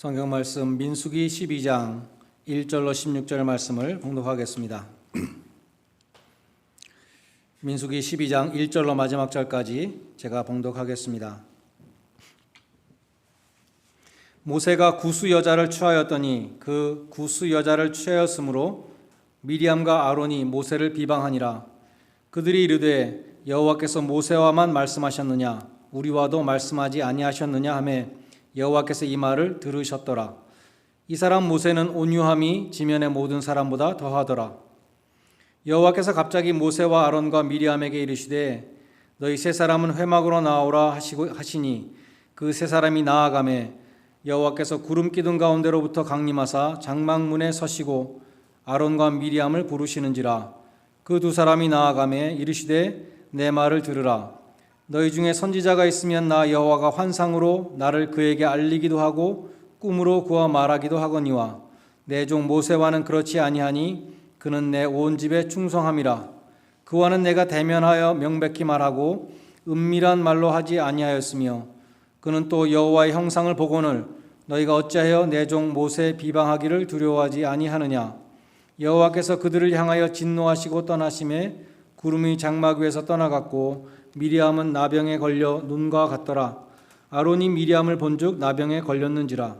성경 말씀 민수기 12장 1절로 16절 말씀을 봉독하겠습니다. 민수기 12장 1절로 마지막 절까지 제가 봉독하겠습니다. 모세가 구스 여자를 취하였더니 그 구스 여자를 취하였으므로 미리암과 아론이 모세를 비방하니라. 그들이 이르되 여호와께서 모세와만 말씀하셨느냐 우리와도 말씀하지 아니하셨느냐 하매 여호와께서 이 말을 들으셨더라. 이 사람 모세는 온유함이 지면의 모든 사람보다 더하더라. 여호와께서 갑자기 모세와 아론과 미리암에게 이르시되 너희 세 사람은 회막으로 나오라 하시니 그 세 사람이 나아가매 여호와께서 구름 기둥 가운데로부터 강림하사 장막문에 서시고 아론과 미리암을 부르시는지라. 그 두 사람이 나아가매 이르시되 내 말을 들으라. 너희 중에 선지자가 있으면 나 여호와가 환상으로 나를 그에게 알리기도 하고 꿈으로 그와 말하기도 하거니와 내 종 모세와는 그렇지 아니하니 그는 내 온 집에 충성함이라. 그와는 내가 대면하여 명백히 말하고 은밀한 말로 하지 아니하였으며 그는 또 여호와의 형상을 보거늘 너희가 어찌하여 내 종 모세 비방하기를 두려워하지 아니하느냐. 여호와께서 그들을 향하여 진노하시고 떠나심에 구름이 장막 위에서 떠나갔고 미리암은 나병에 걸려 눈과 같더라. 아론이 미리암을 본즉 나병에 걸렸는지라.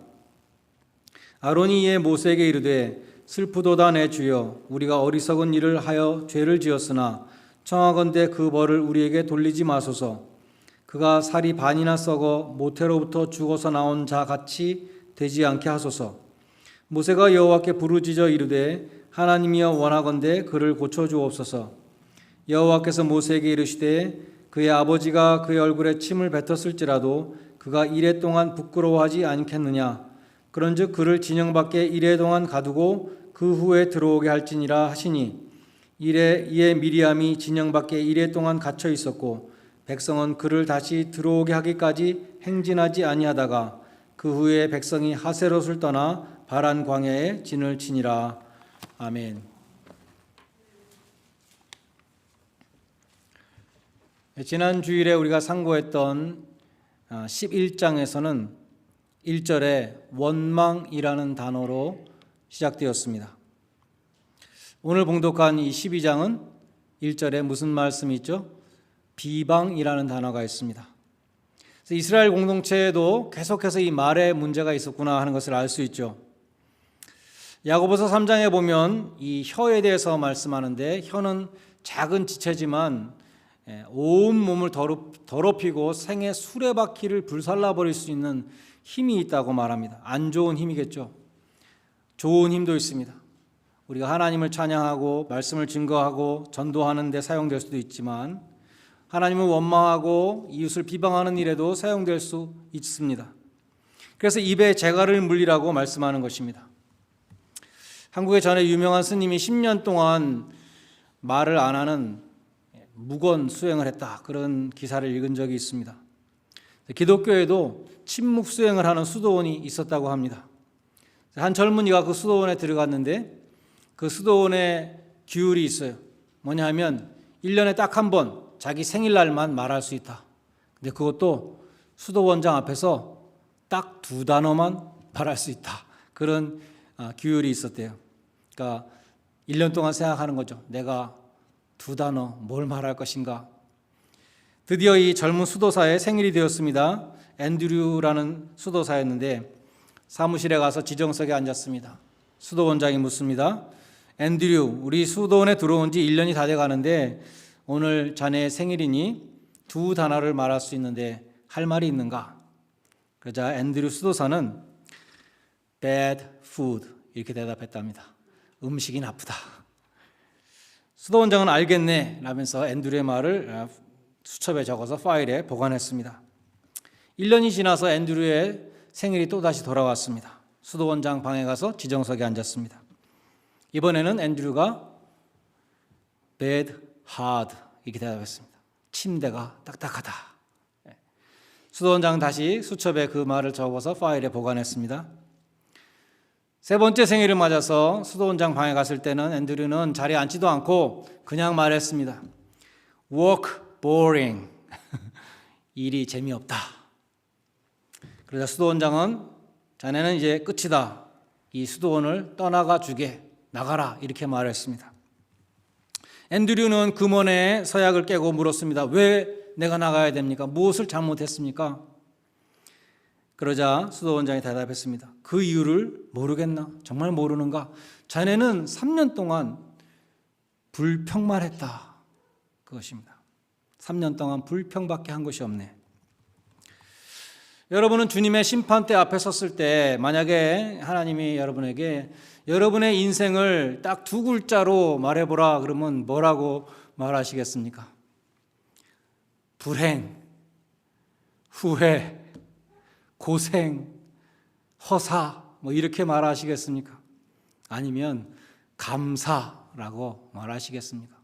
아론이 이에 모세에게 이르되 슬프도다 내 주여 우리가 어리석은 일을 하여 죄를 지었으나 청하건대 그 벌을 우리에게 돌리지 마소서. 그가 살이 반이나 썩어 모태로부터 죽어서 나온 자 같이 되지 않게 하소서. 모세가 여호와께 부르짖어 이르되 하나님이여 원하건대 그를 고쳐주옵소서. 여호와께서 모세에게 이르시되 그의 아버지가 그의 얼굴에 침을 뱉었을지라도 그가 이레 동안 부끄러워하지 않겠느냐. 그런즉 그를 진영 밖에 이레 동안 가두고 그 후에 들어오게 할지니라 하시니 이에 미리암이 진영 밖에 이레 동안 갇혀 있었고 백성은 그를 다시 들어오게 하기까지 행진하지 아니하다가 그 후에 백성이 하세롯을 떠나 바란 광야에 진을 치니라. 아멘. 지난 주일에 우리가 상고했던 11장에서는 1절에 원망이라는 단어로 시작되었습니다. 오늘 봉독한 이 12장은 1절에 무슨 말씀이 있죠? 비방이라는 단어가 있습니다. 그래서 이스라엘 공동체에도 계속해서 이 말에 문제가 있었구나 하는 것을 알 수 있죠. 야고보서 3장에 보면 이 혀에 대해서 말씀하는데 혀는 작은 지체지만 온 몸을 더럽히고 생의 수레바퀴를 불살라버릴 수 있는 힘이 있다고 말합니다. 안 좋은 힘이겠죠. 좋은 힘도 있습니다. 우리가 하나님을 찬양하고 말씀을 증거하고 전도하는 데 사용될 수도 있지만 하나님을 원망하고 이웃을 비방하는 일에도 사용될 수 있습니다. 그래서 입에 재갈을 물리라고 말씀하는 것입니다. 한국에 전에 유명한 스님이 10년 동안 말을 안 하는 무건 수행을 했다. 그런 기사를 읽은 적이 있습니다. 기독교에도 침묵 수행을 하는 수도원이 있었다고 합니다. 한 젊은이가 그 수도원에 들어갔는데 그 수도원에 규율이 있어요. 뭐냐 하면 1년에 딱 한 번 자기 생일날만 말할 수 있다. 근데 그것도 수도원장 앞에서 딱 2단어만 말할 수 있다. 그런 규율이 있었대요. 그러니까 1년 동안 생각하는 거죠. 내가 2단어 뭘 말할 것인가. 드디어 이 젊은 수도사의 생일이 되었습니다. 앤드류라는 수도사였는데 사무실에 가서 지정석에 앉았습니다. 수도원장이 묻습니다. 앤드류, 우리 수도원에 들어온 지 1년이 다 돼가는데 오늘 자네의 생일이니 2단어를 말할 수 있는데 할 말이 있는가. 그러자 앤드류 수도사는 bad food 이렇게 대답했답니다. 음식이 나쁘다. 수도원장은 알겠네 라면서 앤드류의 말을 수첩에 적어서 파일에 보관했습니다. 1년이 지나서 앤드류의 생일이 또다시 돌아왔습니다. 수도원장 방에 가서 지정석에 앉았습니다. 이번에는 앤드류가 bad, hard 이렇게 대답했습니다. 침대가 딱딱하다. 수도원장 다시 수첩에 그 말을 적어서 파일에 보관했습니다. 세 번째 생일을 맞아서 수도원장 방에 갔을 때는 앤드류는 자리에 앉지도 않고 그냥 말했습니다. Work boring. 일이 재미없다. 그러자 수도원장은 자네는 이제 끝이다. 이 수도원을 떠나가 주게, 나가라, 이렇게 말했습니다. 앤드류는 금원의 서약을 깨고 물었습니다. 왜 내가 나가야 됩니까? 무엇을 잘못했습니까? 그러자 수도원장이 대답했습니다. 그 이유를 모르겠나? 정말 모르는가? 자네는 3년 동안 불평만 했다. 그것입니다. 3년 동안 불평밖에 한 것이 없네. 여러분은 주님의 심판대 앞에 섰을 때 만약에 하나님이 여러분에게 여러분의 인생을 딱 두 글자로 말해보라 그러면 뭐라고 말하시겠습니까? 불행, 후회, 고생, 허사 뭐 이렇게 말하시겠습니까? 아니면 감사라고 말하시겠습니까?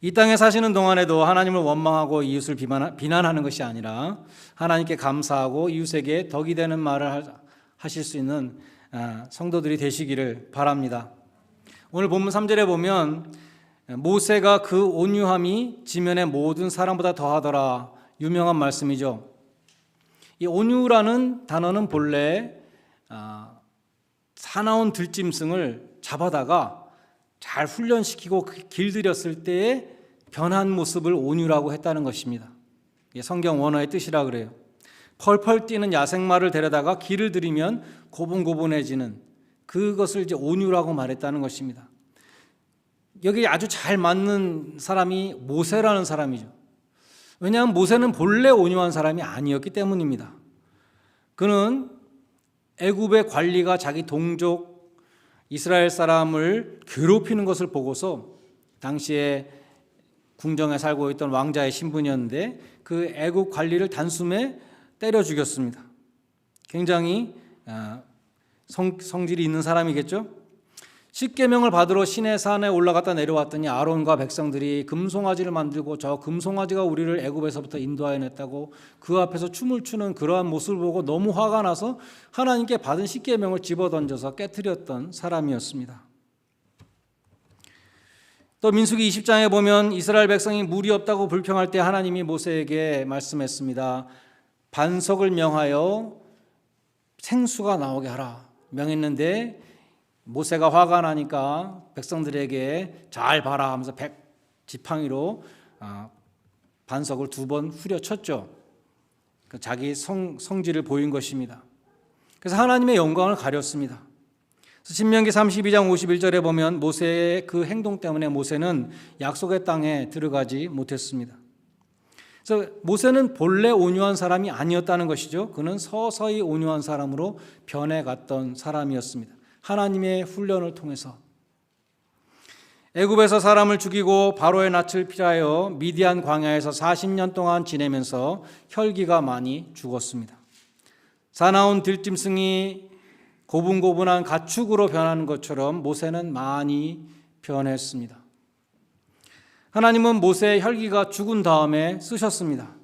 이 땅에 사시는 동안에도 하나님을 원망하고 이웃을 비난하는 것이 아니라 하나님께 감사하고 이웃에게 덕이 되는 말을 하실 수 있는 성도들이 되시기를 바랍니다. 오늘 본문 3절에 보면 모세가 그 온유함이 지면의 모든 사람보다 더하더라. 유명한 말씀이죠. 이 온유라는 단어는 본래 사나운 들짐승을 잡아다가 잘 훈련시키고 길들였을 때의 변한 모습을 온유라고 했다는 것입니다. 성경 원어의 뜻이라 그래요. 펄펄 뛰는 야생마를 데려다가 길을 들이면 고분고분해지는 그것을 이제 온유라고 말했다는 것입니다. 여기 아주 잘 맞는 사람이 모세라는 사람이죠. 왜냐하면 모세는 본래 온유한 사람이 아니었기 때문입니다. 그는 애굽의 관리가 자기 동족 이스라엘 사람을 괴롭히는 것을 보고서 당시에 궁정에 살고 있던 왕자의 신분이었는데 그 애굽 관리를 단숨에 때려 죽였습니다. 굉장히 성질이 있는 사람이겠죠. 십계명을 받으러 시내산에 올라갔다 내려왔더니 아론과 백성들이 금송아지를 만들고 저 금송아지가 우리를 애굽에서부터 인도하여냈다고 그 앞에서 춤을 추는 그러한 모습을 보고 너무 화가 나서 하나님께 받은 십계명을 집어던져서 깨트렸던 사람이었습니다. 또 민수기 20장에 보면 이스라엘 백성이 물이 없다고 불평할 때 하나님이 모세에게 말씀했습니다. 반석을 명하여 생수가 나오게 하라 명했는데 모세가 화가 나니까 백성들에게 잘 봐라 하면서 100지팡이로 반석을 2번 후려쳤죠. 자기 성질을 보인 것입니다. 그래서 하나님의 영광을 가렸습니다. 신명기 32장 51절에 보면 모세의 그 행동 때문에 모세는 약속의 땅에 들어가지 못했습니다. 그래서 모세는 본래 온유한 사람이 아니었다는 것이죠. 그는 서서히 온유한 사람으로 변해갔던 사람이었습니다. 하나님의 훈련을 통해서 애굽에서 사람을 죽이고 바로의 낯을 피하여 미디안 광야에서 40년 동안 지내면서 혈기가 많이 죽었습니다. 사나운 들짐승이 고분고분한 가축으로 변하는 것처럼 모세는 많이 변했습니다. 하나님은 모세의 혈기가 죽은 다음에 쓰셨습니다.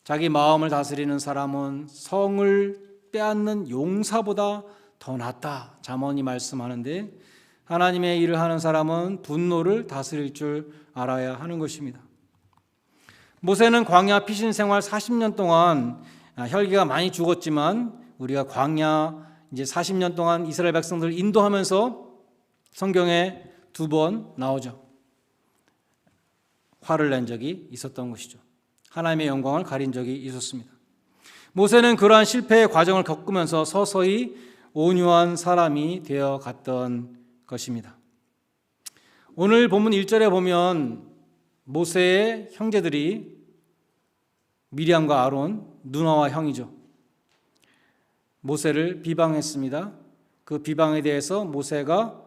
자기 마음을 다스리는 사람은 성을 빼앗는 용사보다 더 낫다. 잠언이 말씀하는데 하나님의 일을 하는 사람은 분노를 다스릴 줄 알아야 하는 것입니다. 모세는 광야 피신 생활 40년 동안 혈기가 많이 죽었지만 우리가 광야 이제 40년 동안 이스라엘 백성들을 인도하면서 성경에 2번 나오죠. 화를 낸 적이 있었던 것이죠. 하나님의 영광을 가린 적이 있었습니다. 모세는 그러한 실패의 과정을 겪으면서 서서히 온유한 사람이 되어 갔던 것입니다. 오늘 본문 1절에 보면 모세의 형제들이 미리암과 아론, 누나와 형이죠. 모세를 비방했습니다. 그 비방에 대해서 모세가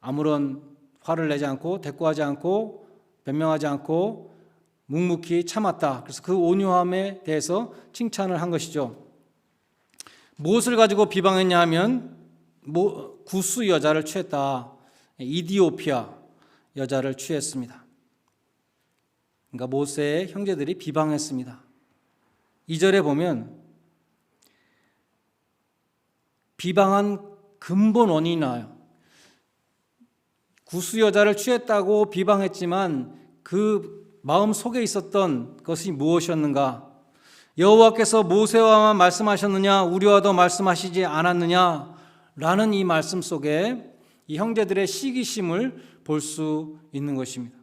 아무런 화를 내지 않고 대꾸하지 않고 변명하지 않고 묵묵히 참았다. 그래서 그 온유함에 대해서 칭찬을 한 것이죠. 무엇을 가지고 비방했냐 하면 구스 여자를 취했다. 이디오피아 여자를 취했습니다. 그러니까 모세의 형제들이 비방했습니다. 2절에 보면 비방한 근본 원인이 나와요. 구스 여자를 취했다고 비방했지만 그 마음 속에 있었던 것이 무엇이었는가? 여호와께서 모세와만 말씀하셨느냐 우리와도 말씀하시지 않았느냐 라는 이 말씀 속에 이 형제들의 시기심을 볼 수 있는 것입니다.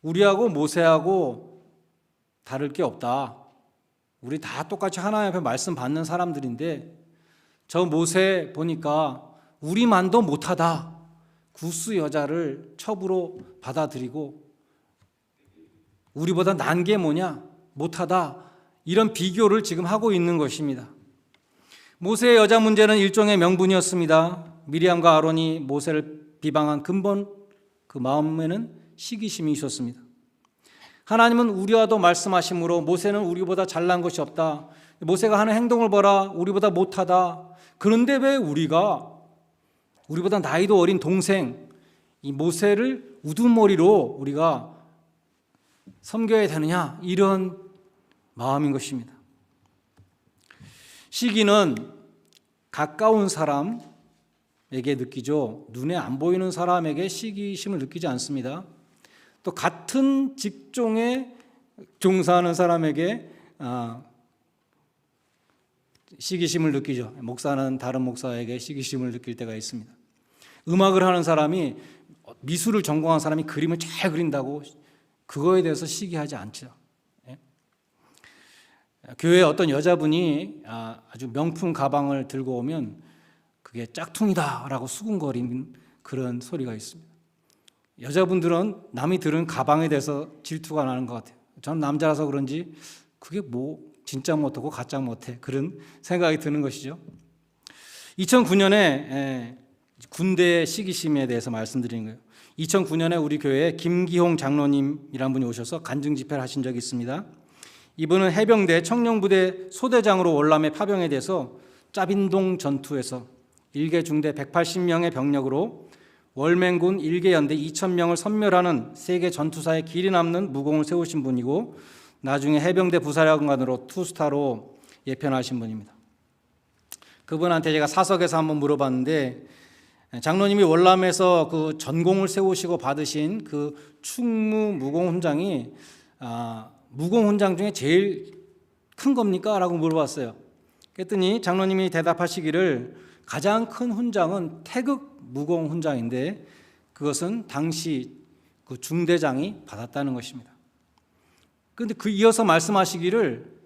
우리하고 모세하고 다를 게 없다. 우리 다 똑같이 하나님 앞에 말씀 받는 사람들인데 저 모세 보니까 우리만도 못하다. 구스 여자를 첩으로 받아들이고 우리보다 난 게 뭐냐? 못하다. 이런 비교를 지금 하고 있는 것입니다. 모세의 여자 문제는 일종의 명분이었습니다. 미리암과 아론이 모세를 비방한 근본 그 마음에는 시기심이 있었습니다. 하나님은 우리와도 말씀하심으로 모세는 우리보다 잘난 것이 없다. 모세가 하는 행동을 보라. 우리보다 못하다. 그런데 왜 우리보다 나이도 어린 동생 이 모세를 우두머리로 우리가 섬겨야 되느냐 이런 마음인 것입니다. 시기는 가까운 사람에게 느끼죠. 눈에 안 보이는 사람에게 시기심을 느끼지 않습니다. 또 같은 직종에 종사하는 사람에게 시기심을 느끼죠. 목사는 다른 목사에게 시기심을 느낄 때가 있습니다. 음악을 하는 사람이 미술을 전공한 사람이 그림을 잘 그린다고 그거에 대해서 시기하지 않죠. 교회에 어떤 여자분이 아주 명품 가방을 들고 오면 그게 짝퉁이다라고 수군거리는 그런 소리가 있습니다. 여자분들은 남이 들은 가방에 대해서 질투가 나는 것 같아요. 저는 남자라서 그런지 그게 뭐 진짜 못하고 가짜 못해 그런 생각이 드는 것이죠. 2009년에 군대 시기심에 대해서 말씀드리는 거예요. 2009년에 우리 교회에 김기홍 장로님이라는 분이 오셔서 간증 집회를 하신 적이 있습니다. 이분은 해병대 청룡부대 소대장으로 월남에 파병에 돼서 짜빈동 전투에서 일개 중대 180명의 병력으로 월맹군 일개 연대 2,000명을 섬멸하는 세계 전투사에 길이 남는 무공을 세우신 분이고 나중에 해병대 부사령관으로 투스타로 예편하신 분입니다. 그분한테 제가 사석에서 한번 물어봤는데 장로님이 월남에서 그 전공을 세우시고 받으신 그 충무 무공훈장이 무공훈장 중에 제일 큰 겁니까? 라고 물어봤어요. 그랬더니 장로님이 대답하시기를 가장 큰 훈장은 태극 무공훈장인데 그것은 당시 그 중대장이 받았다는 것입니다. 그런데 이어서 말씀하시기를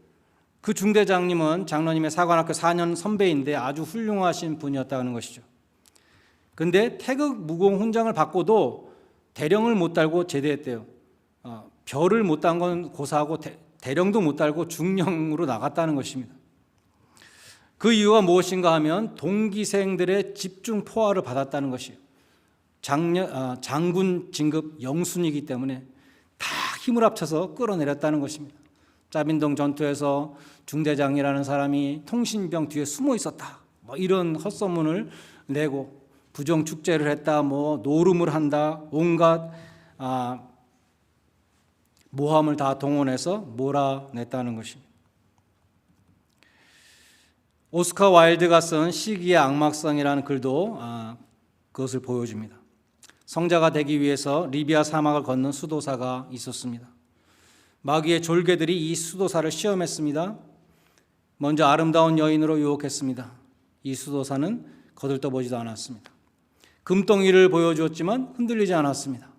그 중대장님은 장로님의 사관학교 4년 선배인데 아주 훌륭하신 분이었다는 것이죠. 그런데 태극 무공훈장을 받고도 대령을 못 달고 제대했대요. 별을 못 단 건 고사하고 대령도 못 달고 중령으로 나갔다는 것입니다. 그 이유가 무엇인가 하면 동기생들의 집중 포화를 받았다는 것이에요. 장군 진급 영순이기 때문에 다 힘을 합쳐서 끌어내렸다는 것입니다. 짜빈동 전투에서 중대장이라는 사람이 통신병 뒤에 숨어 있었다. 뭐 이런 헛소문을 내고 부정 축제를 했다. 뭐 노름을 한다. 온갖 모함을 다 동원해서 몰아냈다는 것입니다. 오스카 와일드가 쓴 시기의 악막성이라는 글도 그것을 보여줍니다. 성자가 되기 위해서 리비아 사막을 걷는 수도사가 있었습니다. 마귀의 졸개들이 이 수도사를 시험했습니다. 먼저 아름다운 여인으로 유혹했습니다. 이 수도사는 거들떠보지도 않았습니다. 금덩이를 보여주었지만 흔들리지 않았습니다.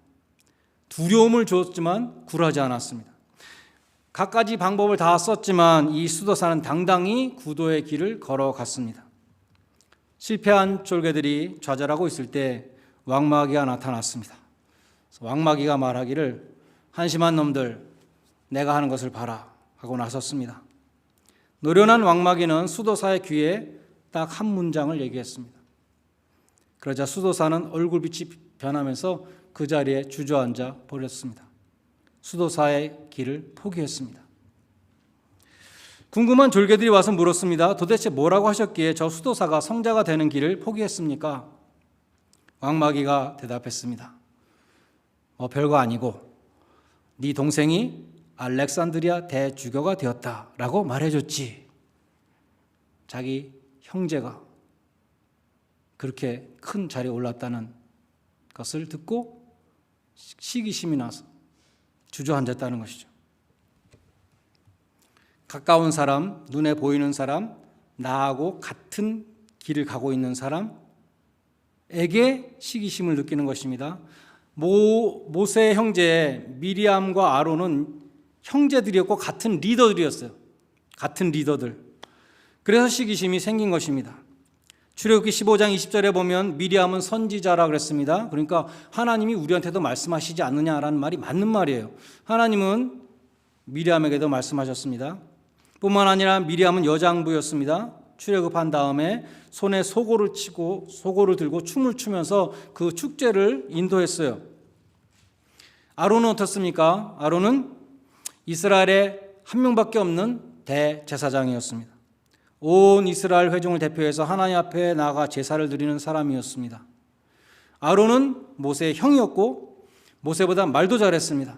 두려움을 줬지만 굴하지 않았습니다. 갖가지 방법을 다 썼지만 이 수도사는 당당히 구도의 길을 걸어갔습니다. 실패한 졸개들이 좌절하고 있을 때 왕마귀가 나타났습니다. 왕마귀가 말하기를 한심한 놈들 내가 하는 것을 봐라 하고 나섰습니다. 노련한 왕마귀는 수도사의 귀에 딱 한 문장을 얘기했습니다. 그러자 수도사는 얼굴빛이 변하면서 그 자리에 주저앉아 버렸습니다. 수도사의 길을 포기했습니다. 궁금한 졸개들이 와서 물었습니다. 도대체 뭐라고 하셨기에 저 수도사가 성자가 되는 길을 포기했습니까? 왕마귀가 대답했습니다. 별거 아니고 네 동생이 알렉산드리아 대주교가 되었다라고 말해줬지. 자기 형제가 그렇게 큰 자리에 올랐다는 것을 듣고 시기심이 나서 주저앉았다는 것이죠. 가까운 사람, 눈에 보이는 사람, 나하고 같은 길을 가고 있는 사람에게 시기심을 느끼는 것입니다. 모세의 형제 미리암과 아론은 형제들이었고 같은 리더들이었어요. 같은 리더들. 그래서 시기심이 생긴 것입니다. 출애굽기 15장 20절에 보면 미리암은 선지자라 그랬습니다. 그러니까 하나님이 우리한테도 말씀하시지 않느냐라는 말이 맞는 말이에요. 하나님은 미리암에게도 말씀하셨습니다. 뿐만 아니라 미리암은 여장부였습니다. 출애굽한 다음에 손에 소고를 들고 춤을 추면서 그 축제를 인도했어요. 아론은 어떻습니까? 아론은 이스라엘에 한 명밖에 없는 대제사장이었습니다. 온 이스라엘 회중을 대표해서 하나님 앞에 나아가 제사를 드리는 사람이었습니다. 아론은 모세의 형이었고 모세보다 말도 잘했습니다.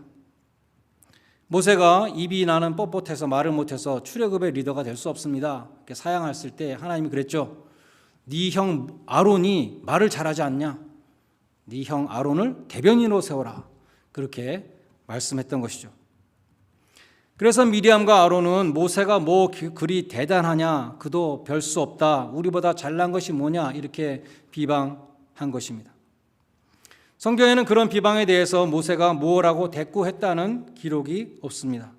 모세가 입이 나는 뻣뻣해서 말을 못해서 출애굽의 리더가 될 수 없습니다. 이렇게 사양했을 때 하나님이 그랬죠. 네 형 아론이 말을 잘하지 않냐? 네 형 아론을 대변인으로 세워라. 그렇게 말씀했던 것이죠. 그래서 미리암과 아론은 모세가 뭐 그리 대단하냐? 그도 별 수 없다. 우리보다 잘난 것이 뭐냐? 이렇게 비방한 것입니다. 성경에는 그런 비방에 대해서 모세가 뭐라고 대꾸했다는 기록이 없습니다.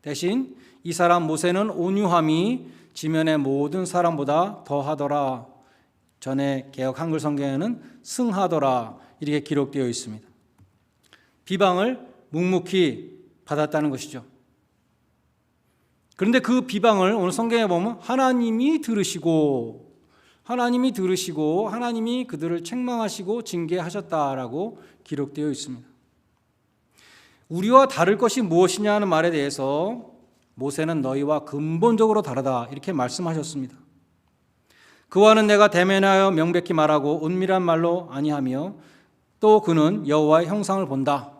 대신 이 사람 모세는 온유함이 지면의 모든 사람보다 더하더라. 전에 개역 한글 성경에는 승하더라. 이렇게 기록되어 있습니다. 비방을 묵묵히 받았다는 것이죠. 그런데 그 비방을 오늘 성경에 보면 하나님이 들으시고 하나님이 그들을 책망하시고 징계하셨다라고 기록되어 있습니다. 우리와 다를 것이 무엇이냐 는 말에 대해서 모세는 너희와 근본적으로 다르다 이렇게 말씀하셨습니다. 그와는 내가 대면하여 명백히 말하고 은밀한 말로 아니하며 또 그는 여호와의 형상을 본다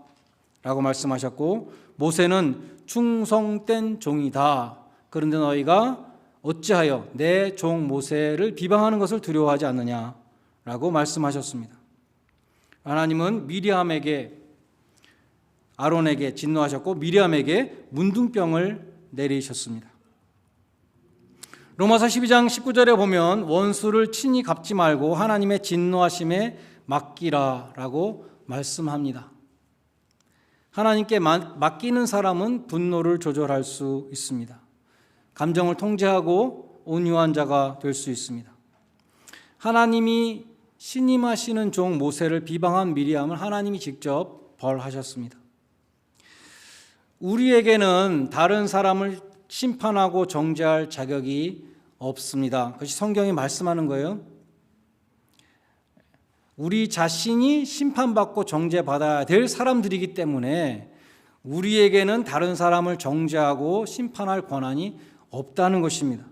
라고 말씀하셨고 모세는 충성된 종이다. 그런데 너희가 어찌하여 내 종 모세를 비방하는 것을 두려워하지 않느냐라고 말씀하셨습니다. 하나님은 미리암에게 아론에게 진노하셨고 미리암에게 문둥병을 내리셨습니다. 로마서 12장 19절에 보면 원수를 친히 갚지 말고 하나님의 진노하심에 맡기라라고 말씀합니다. 하나님께 맡기는 사람은 분노를 조절할 수 있습니다. 감정을 통제하고 온유한 자가 될 수 있습니다. 하나님이 신임하시는 종 모세를 비방한 미리암을 하나님이 직접 벌하셨습니다. 우리에게는 다른 사람을 심판하고 정죄할 자격이 없습니다. 그것이 성경이 말씀하는 거예요. 우리 자신이 심판받고 정죄받아야 될 사람들이기 때문에 우리에게는 다른 사람을 정죄하고 심판할 권한이 없다는 것입니다.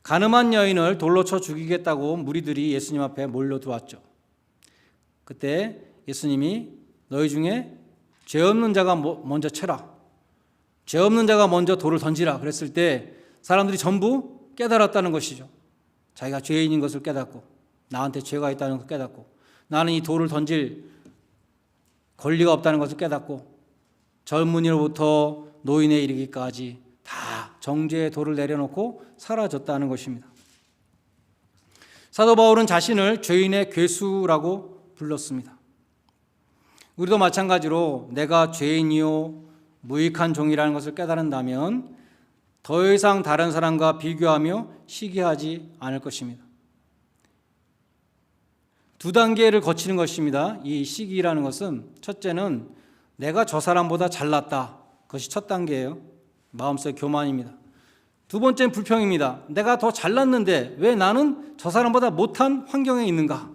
가늠한 여인을 돌로 쳐 죽이겠다고 무리들이 예수님 앞에 몰려들어왔죠. 그때 예수님이 너희 중에 죄 없는 자가 먼저 쳐라. 죄 없는 자가 먼저 돌을 던지라 그랬을 때 사람들이 전부 깨달았다는 것이죠. 자기가 죄인인 것을 깨닫고 나한테 죄가 있다는 것을 깨닫고 나는 이 돌을 던질 권리가 없다는 것을 깨닫고 젊은이로부터 노인에 이르기까지 다 정죄의 돌을 내려놓고 사라졌다는 것입니다. 사도 바울은 자신을 죄인의 괴수라고 불렀습니다. 우리도 마찬가지로 내가 죄인이요 무익한 종이라는 것을 깨달은다면 더 이상 다른 사람과 비교하며 시기하지 않을 것입니다. 두 단계를 거치는 것입니다. 이 시기라는 것은 첫째는 내가 저 사람보다 잘났다. 그것이 첫 단계예요. 마음속의 교만입니다. 두 번째는 불평입니다. 내가 더 잘났는데 왜 나는 저 사람보다 못한 환경에 있는가?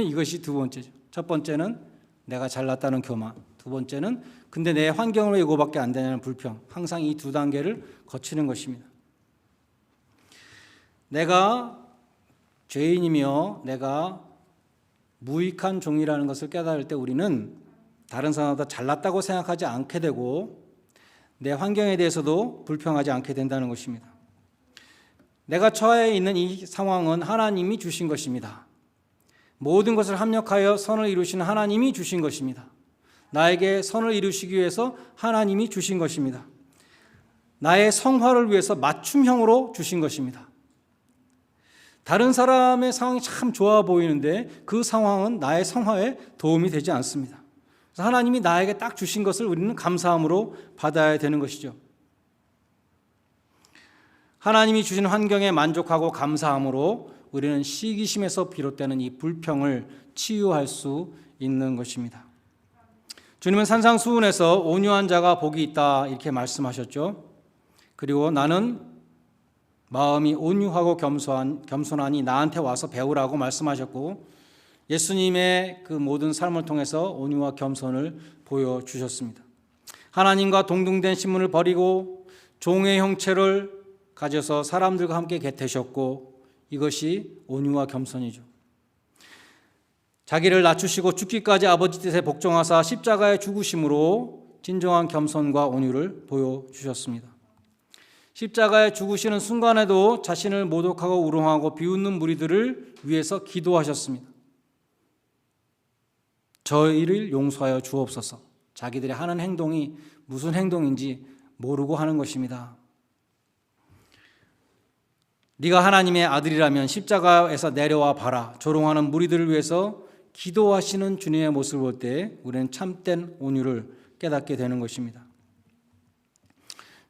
이것이 두 번째죠. 첫 번째는 내가 잘났다는 교만. 두 번째는 근데 내 환경으로 이거밖에 안 되냐는 불평. 항상 이 두 단계를 거치는 것입니다. 내가 죄인이며 내가 무익한 종이라는 것을 깨달을 때 우리는 다른 사람보다 잘났다고 생각하지 않게 되고 내 환경에 대해서도 불평하지 않게 된다는 것입니다. 내가 처해 있는 이 상황은 하나님이 주신 것입니다. 모든 것을 합력하여 선을 이루시는 하나님이 주신 것입니다. 나에게 선을 이루시기 위해서 하나님이 주신 것입니다. 나의 성화를 위해서 맞춤형으로 주신 것입니다. 다른 사람의 상황이 참 좋아 보이는데 그 상황은 나의 성화에 도움이 되지 않습니다. 그래서 하나님이 나에게 딱 주신 것을 우리는 감사함으로 받아야 되는 것이죠. 하나님이 주신 환경에 만족하고 감사함으로 우리는 시기심에서 비롯되는 이 불평을 치유할 수 있는 것입니다. 주님은 산상수훈에서 온유한 자가 복이 있다 이렇게 말씀하셨죠. 그리고 나는 마음이 온유하고 겸손하니 나한테 와서 배우라고 말씀하셨고, 예수님의 그 모든 삶을 통해서 온유와 겸손을 보여주셨습니다. 하나님과 동등된 신분을 버리고 종의 형체를 가져서 사람들과 함께 되셨고, 이것이 온유와 겸손이죠. 자기를 낮추시고 죽기까지 아버지 뜻에 복종하사 십자가의 죽으심으로 진정한 겸손과 온유를 보여주셨습니다. 십자가에 죽으시는 순간에도 자신을 모독하고 우롱하고 비웃는 무리들을 위해서 기도하셨습니다. 저희를 용서하여 주옵소서. 자기들이 하는 행동이 무슨 행동인지 모르고 하는 것입니다. 네가 하나님의 아들이라면 십자가에서 내려와 봐라. 조롱하는 무리들을 위해서 기도하시는 주님의 모습을 볼 때 우리는 참된 온유를 깨닫게 되는 것입니다.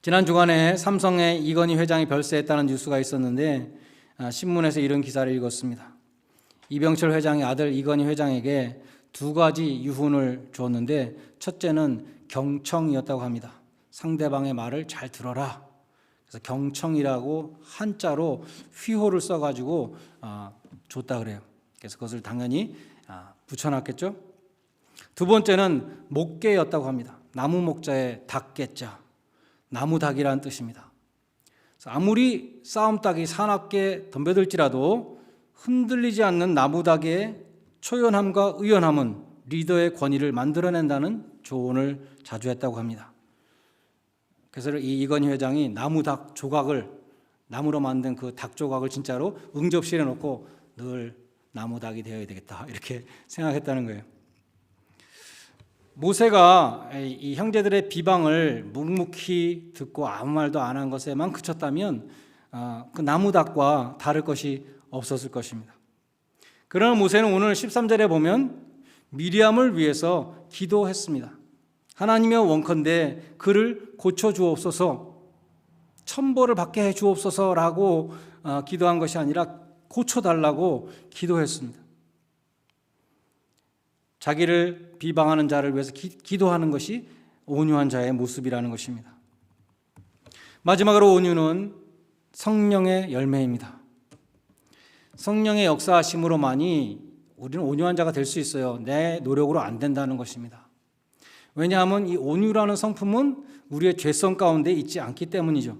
지난 주간에 삼성의 이건희 회장이 별세했다는 뉴스가 있었는데 신문에서 이런 기사를 읽었습니다. 이병철 회장의 아들 이건희 회장에게 두 가지 유훈을 줬는데, 첫째는 경청이었다고 합니다. 상대방의 말을 잘 들어라. 그래서 경청이라고 한자로 휘호를 써가지고 줬다 그래요. 그래서 그것을 당연히 붙여놨겠죠. 두 번째는 목계였다고 합니다. 나무 목자의 닭계자, 나무닭이라는 뜻입니다. 아무리 싸움닭이 사납게 덤벼들지라도 흔들리지 않는 나무닭의 초연함과 의연함은 리더의 권위를 만들어낸다는 조언을 자주 했다고 합니다. 그래서 이 이건희 회장이 나무닭 조각을, 나무로 만든 그 닭 조각을 진짜로 응접실에 놓고 늘 나무닭이 되어야 되겠다 이렇게 생각했다는 거예요. 모세가 이 형제들의 비방을 묵묵히 듣고 아무 말도 안 한 것에만 그쳤다면 그 나무닭과 다를 것이 없었을 것입니다. 그러나 모세는 오늘 13절에 보면 미리암을 위해서 기도했습니다. 하나님의 원컨대 그를 고쳐주옵소서, 천벌을 받게 해주옵소서라고 기도한 것이 아니라 고쳐달라고 기도했습니다. 자기를 비방하는 자를 위해서 기도하는 것이 온유한 자의 모습이라는 것입니다. 마지막으로 온유는 성령의 열매입니다. 성령의 역사하심으로만이 우리는 온유한 자가 될 수 있어요. 내 노력으로 안 된다는 것입니다. 왜냐하면 이 온유라는 성품은 우리의 죄성 가운데 있지 않기 때문이죠.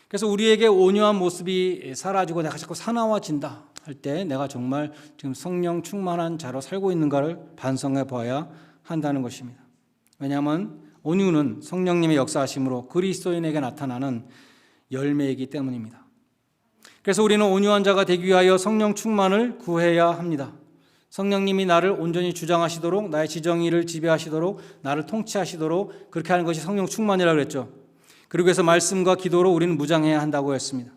그래서 우리에게 온유한 모습이 사라지고 내가 자꾸 사나워진다 할 때 내가 정말 지금 성령 충만한 자로 살고 있는가를 반성해 봐야 한다는 것입니다. 왜냐하면 온유는 성령님의 역사하심으로 그리스도인에게 나타나는 열매이기 때문입니다. 그래서 우리는 온유한 자가 되기 위하여 성령 충만을 구해야 합니다. 성령님이 나를 온전히 주장하시도록, 나의 지정의를 지배하시도록, 나를 통치하시도록 그렇게 하는 것이 성령 충만이라고 그랬죠. 그리고 해서 말씀과 기도로 우리는 무장해야 한다고 했습니다.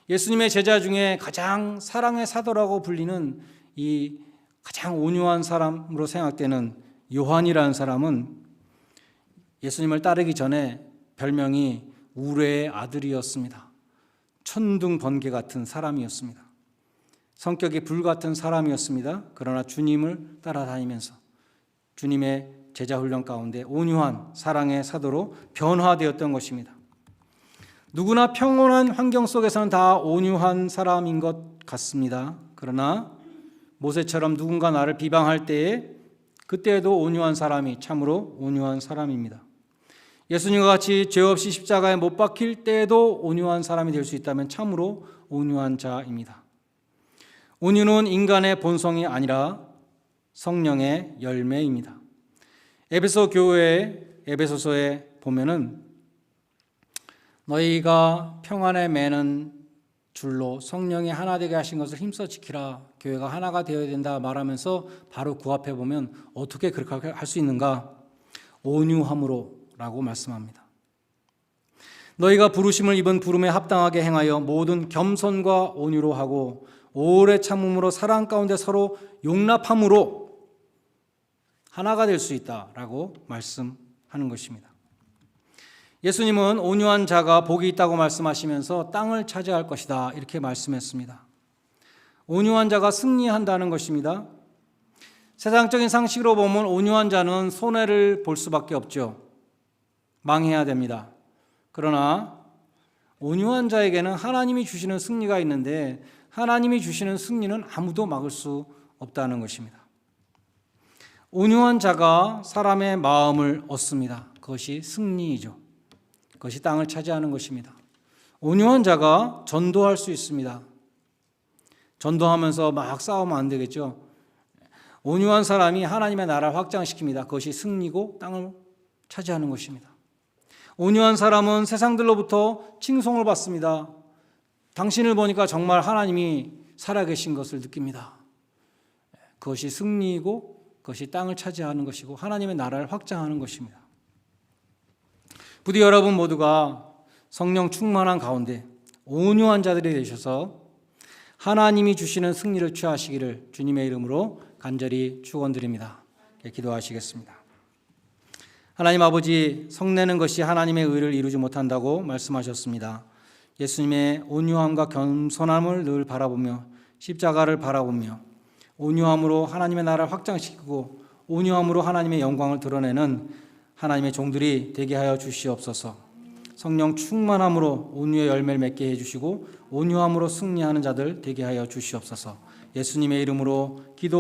예수님의 제자 중에 가장 사랑의 사도라고 불리는 이 가장 온유한 사람으로 생각되는 요한이라는 사람은 예수님을 따르기 전에 별명이 우레의 아들이었습니다. 천둥 번개 같은 사람이었습니다. 성격이 불같은 사람이었습니다. 그러나 주님을 따라다니면서 주님의 제자훈련 가운데 온유한 사랑의 사도로 변화되었던 것입니다. 누구나 평온한 환경 속에서는 다 온유한 사람인 것 같습니다. 그러나 모세처럼 누군가 나를 비방할 때에 그때에도 온유한 사람이 참으로 온유한 사람입니다. 예수님과 같이 죄 없이 십자가에 못 박힐 때에도 온유한 사람이 될 수 있다면 참으로 온유한 자입니다. 온유는 인간의 본성이 아니라 성령의 열매입니다. 에베소 교회 에베소서에 보면은 너희가 평안에 매는 줄로 성령이 하나 되게 하신 것을 힘써 지키라. 교회가 하나가 되어야 된다 말하면서 바로 그 앞에 보면 어떻게 그렇게 할 수 있는가? 온유함으로 라고 말씀합니다. 너희가 부르심을 입은 부름에 합당하게 행하여 모든 겸손과 온유로 하고 오래 참음으로 사랑 가운데 서로 용납함으로 하나가 될 수 있다라고 말씀하는 것입니다. 예수님은 온유한 자가 복이 있다고 말씀하시면서 땅을 차지할 것이다 이렇게 말씀했습니다. 온유한 자가 승리한다는 것입니다. 세상적인 상식으로 보면 온유한 자는 손해를 볼 수밖에 없죠. 망해야 됩니다. 그러나 온유한 자에게는 하나님이 주시는 승리가 있는데 하나님이 주시는 승리는 아무도 막을 수 없다는 것입니다. 온유한 자가 사람의 마음을 얻습니다. 그것이 승리이죠. 그것이 땅을 차지하는 것입니다. 온유한 자가 전도할 수 있습니다. 전도하면서 막 싸우면 안 되겠죠. 온유한 사람이 하나님의 나라를 확장시킵니다. 그것이 승리고 땅을 차지하는 것입니다. 온유한 사람은 세상들로부터 칭송을 받습니다. 당신을 보니까 정말 하나님이 살아계신 것을 느낍니다. 그것이 승리이고 그것이 땅을 차지하는 것이고 하나님의 나라를 확장하는 것입니다. 부디 여러분 모두가 성령 충만한 가운데 온유한 자들이 되셔서 하나님이 주시는 승리를 취하시기를 주님의 이름으로 간절히 축원드립니다. 기도하시겠습니다. 하나님 아버지, 성내는 것이 하나님의 의를 이루지 못한다고 말씀하셨습니다. 예수님의 온유함과 겸손함을 늘 바라보며 십자가를 바라보며 온유함으로 하나님의 나라를 확장시키고 온유함으로 하나님의 영광을 드러내는 하나님의 종들이 되게 하여 주시옵소서. 성령 충만함으로 온유의 열매를 맺게 해주시고 온유함으로 승리하는 자들 되게 하여 주시옵소서. 예수님의 이름으로 기도